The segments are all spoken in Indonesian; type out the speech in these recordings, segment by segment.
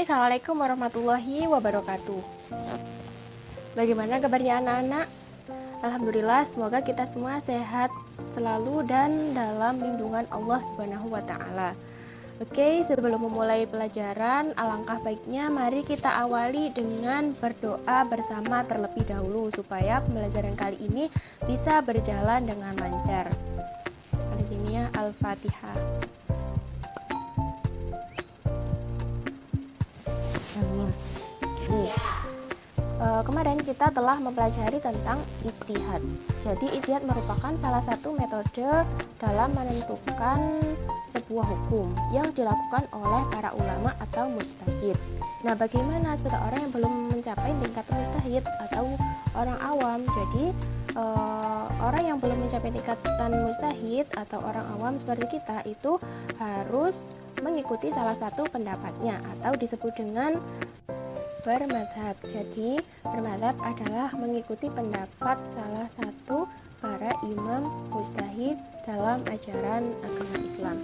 Assalamualaikum warahmatullahi wabarakatuh. Bagaimana kabarnya anak-anak? Alhamdulillah, semoga kita semua sehat selalu dan dalam lindungan Allah Subhanahu wa Ta'ala. Oke, sebelum memulai pelajaran, alangkah baiknya mari kita awali dengan berdoa bersama terlebih dahulu supaya pembelajaran kali ini bisa berjalan dengan lancar. Kali ini ya, Al-Fatihah. Kemarin kita telah mempelajari tentang ijtihad. Jadi ijtihad merupakan salah satu metode dalam menentukan sebuah hukum yang dilakukan oleh para ulama atau mujtahid. Nah, bagaimana seseorang yang belum mencapai tingkat mujtahid atau orang awam? Jadi orang yang belum mencapai tingkatan mujtahid atau orang awam seperti kita itu harus mengikuti salah satu pendapatnya atau disebut dengan bermadhab. Jadi bermadhab adalah mengikuti pendapat salah satu para imam mujtahid dalam ajaran agama Islam.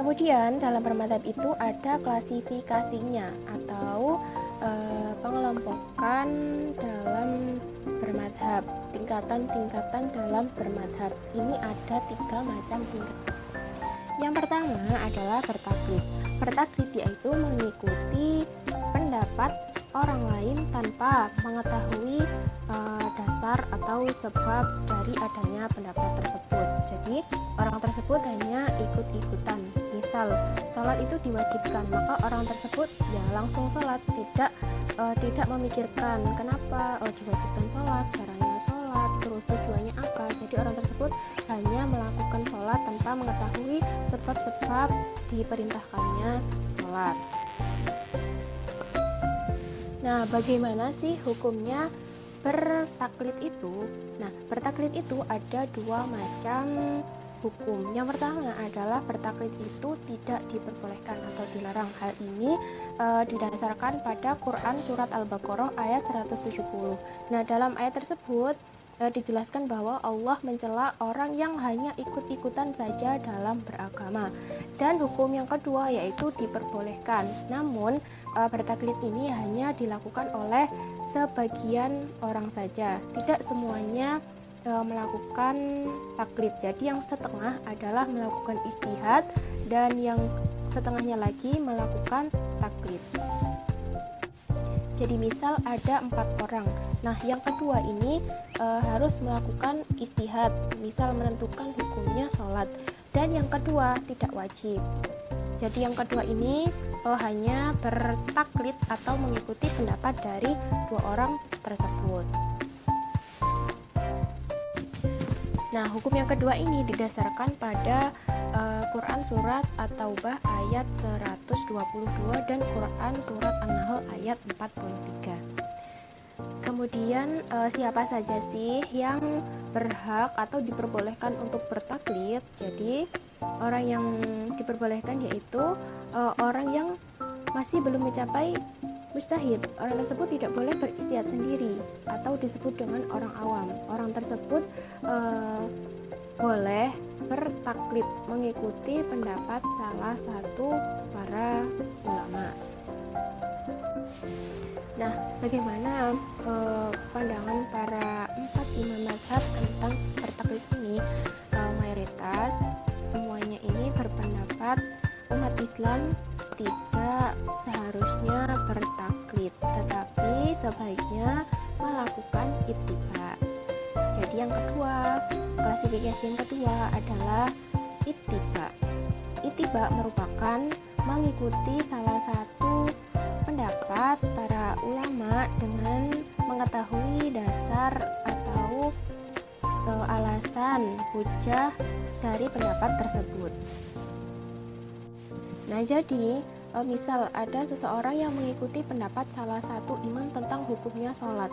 Kemudian dalam bermadhab itu ada klasifikasinya atau pengelompokan dalam bermadhab, tingkatan-tingkatan dalam bermadhab. Ini ada 3 macam tingkatan. Yang pertama adalah bertaklid. Bertaklid yaitu mengikuti pendapat orang lain tanpa mengetahui dasar atau sebab dari adanya pendapat tersebut. Jadi orang tersebut hanya ikut-ikutan. Misal sholat itu diwajibkan, maka orang tersebut ya langsung sholat, tidak memikirkan kenapa diwajibkan sholat, caranya sholat, terus tujuannya apa. Jadi orang tersebut hanya melakukan sholat tanpa mengetahui sebab-sebab diperintahkannya sholat. Nah, bagaimana sih hukumnya bertaklid itu? Nah, bertaklid itu ada 2 macam hukum. Yang pertama adalah bertaklid itu tidak diperbolehkan atau dilarang. Hal ini didasarkan pada Quran surat Al-Baqarah ayat 170. Nah, dalam ayat tersebut dijelaskan bahwa Allah mencela orang yang hanya ikut-ikutan saja dalam beragama. Dan hukum yang kedua yaitu diperbolehkan. Namun bertaklid ini hanya dilakukan oleh sebagian orang saja. Tidak semuanya melakukan taklid. Jadi yang setengah adalah melakukan ijtihad dan yang setengahnya lagi melakukan taklid. Jadi misal ada 4 orang. Nah, yang kedua ini harus melakukan ijtihad, misal menentukan hukumnya sholat. Dan yang kedua tidak wajib. Jadi yang kedua ini hanya bertaklid atau mengikuti pendapat dari 2 orang tersebut. Nah, hukum yang kedua ini didasarkan pada Quran surat At-Taubah ayat 122 dan Quran surat An-Nahl ayat 43. Kemudian siapa saja sih yang berhak atau diperbolehkan untuk bertaklid? Jadi orang yang diperbolehkan yaitu orang yang masih belum mencapai mujtahid. Orang tersebut tidak boleh berijtihad sendiri atau disebut dengan orang awam. Orang tersebut boleh bertaklid, mengikuti pendapat salah satu para ulama. Nah, bagaimana pandangan para 4 imam mazhab tentang bertaklid ini? Mayoritas semuanya ini berpendapat umat Islam tidak seharusnya bertaklid, tetapi sebaiknya melakukan ittiba. Jadi yang kedua, klasifikasi yang kedua adalah ittiba. Ittiba merupakan mengikuti salah satu pendapat para ulama dengan mengetahui dasar atau alasan hujah dari pendapat tersebut. Nah, jadi misal ada seseorang yang mengikuti pendapat salah satu imam tentang hukumnya sholat.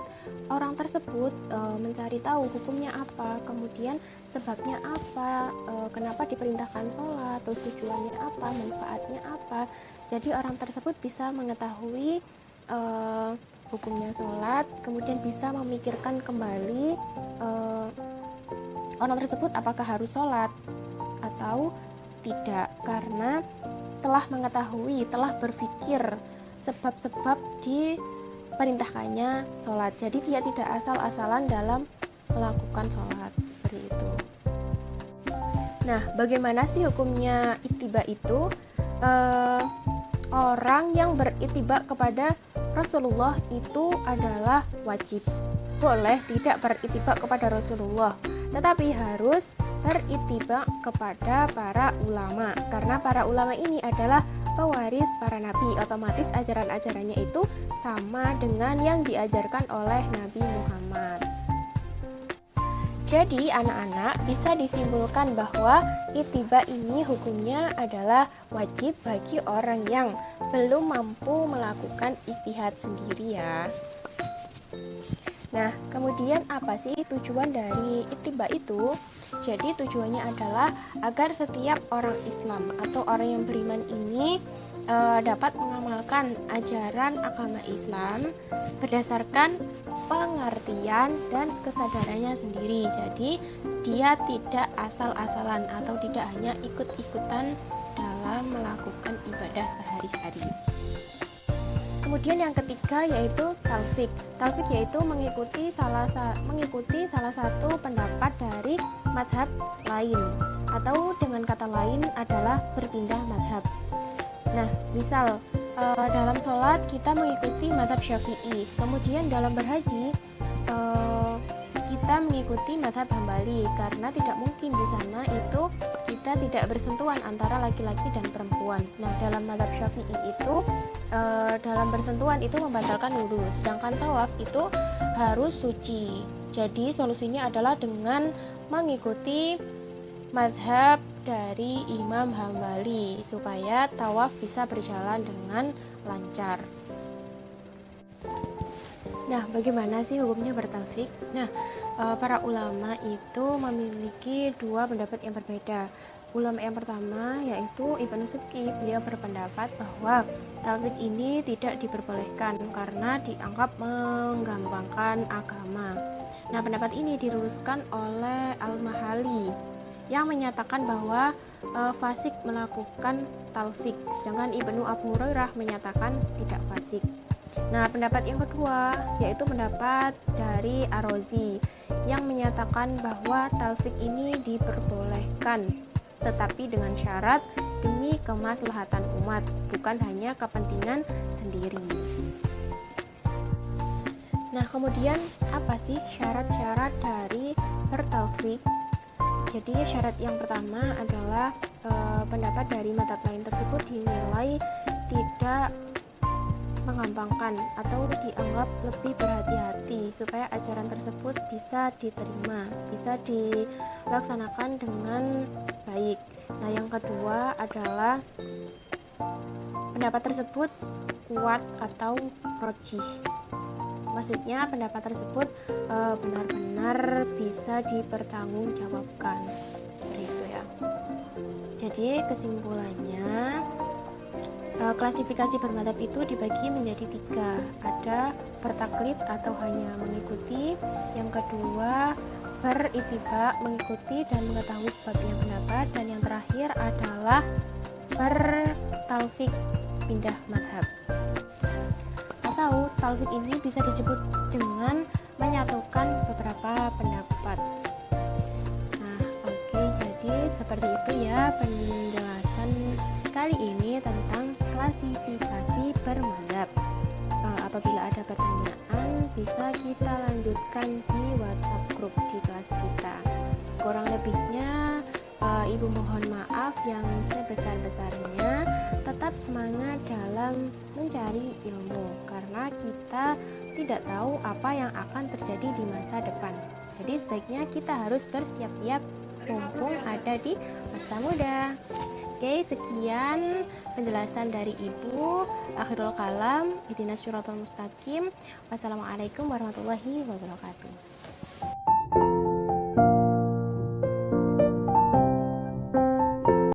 Orang tersebut mencari tahu hukumnya apa, kemudian sebabnya apa, kenapa diperintahkan sholat, terus tujuannya apa, manfaatnya apa. Jadi orang tersebut bisa mengetahui hukumnya sholat, kemudian bisa memikirkan kembali orang tersebut apakah harus sholat atau tidak, karena telah mengetahui, telah berpikir sebab-sebab diperintahkannya sholat. Jadi dia tidak asal-asalan dalam melakukan sholat, seperti itu. Nah, bagaimana sih hukumnya ittiba itu? Orang yang berittiba kepada Rasulullah itu adalah wajib. Boleh tidak berittiba kepada Rasulullah, tetapi harus berittiba kepada para ulama, karena para ulama ini adalah pewaris para nabi. Otomatis ajaran-ajarannya itu sama dengan yang diajarkan oleh Nabi Muhammad. Jadi anak-anak, bisa disimpulkan bahwa ittiba ini hukumnya adalah wajib bagi orang yang belum mampu melakukan ijtihad sendiri ya. Nah, kemudian apa sih tujuan dari ittiba itu? Jadi tujuannya adalah agar setiap orang Islam atau orang yang beriman ini dapat mengamalkan ajaran agama Islam berdasarkan pengertian dan kesadarannya sendiri. Jadi dia tidak asal-asalan atau tidak hanya ikut-ikutan dalam melakukan ibadah sehari-hari. Kemudian yang ketiga yaitu talfik. Talfik yaitu mengikuti salah satu pendapat dari mazhab lain, atau dengan kata lain adalah berpindah mazhab. Nah, misal dalam sholat kita mengikuti mazhab Syafi'i, kemudian dalam berhaji kita mengikuti mazhab Hambali, karena tidak mungkin di sana itu kita tidak bersentuhan antara laki-laki dan perempuan. Nah, dalam mazhab Syafi'i itu dalam bersentuhan itu membatalkan wudhu, sedangkan tawaf itu harus suci. Jadi solusinya adalah dengan mengikuti mazhab dari Imam Hambali supaya tawaf bisa berjalan dengan lancar. Nah, bagaimana sih hukumnya bertawaf? Nah, para ulama itu memiliki dua pendapat yang berbeda. Ulama yang pertama yaitu Ibnu Subki, beliau berpendapat bahwa tawaf ini tidak diperbolehkan karena dianggap menggampangkan agama. Nah, pendapat ini diluruskan oleh Al-Mahali yang menyatakan bahwa fasik melakukan talfik, sedangkan Ibnu Abu Hurairah menyatakan tidak fasik. Nah, pendapat yang kedua yaitu pendapat dari Ar-Razi yang menyatakan bahwa talfik ini diperbolehkan, tetapi dengan syarat demi kemaslahatan umat, bukan hanya kepentingan sendiri. Nah, kemudian apa sih syarat-syarat dari bertalfik? Jadi syarat yang pertama adalah pendapat dari mazhab lain tersebut dinilai tidak menggampangkan atau dianggap lebih berhati-hati supaya ajaran tersebut bisa diterima, bisa dilaksanakan dengan baik. Nah, yang kedua adalah pendapat tersebut kuat atau rojih. Maksudnya pendapat tersebut benar-benar bisa dipertanggungjawabkan, seperti itu ya. Jadi kesimpulannya, klasifikasi bermadzhab itu dibagi menjadi 3. Ada bertaklid atau hanya mengikuti, yang kedua berittiba, mengikuti dan mengetahui sebabnya pendapat, dan yang terakhir adalah bertalfik, pindah mazhab. Atau talfik ini bisa disebut dengan menyatukan beberapa pendapat. Nah, oke, jadi seperti itu ya penjelasan kali ini tentang klasifikasi bermadzhab. Apabila ada pertanyaan bisa kita lanjutkan di WhatsApp grup di kelas kita. Kurang lebihnya Ibu mohon maaf yang sebesar-besarnya. Tetap semangat dalam mencari ilmu, karena kita tidak tahu apa yang akan terjadi di masa depan. Jadi sebaiknya kita harus bersiap-siap mumpung ada di masa muda. Oke, sekian penjelasan dari Ibu. Akhirul kalam, ihdinas syiratal mustaqim. Wassalamualaikum warahmatullahi wabarakatuh.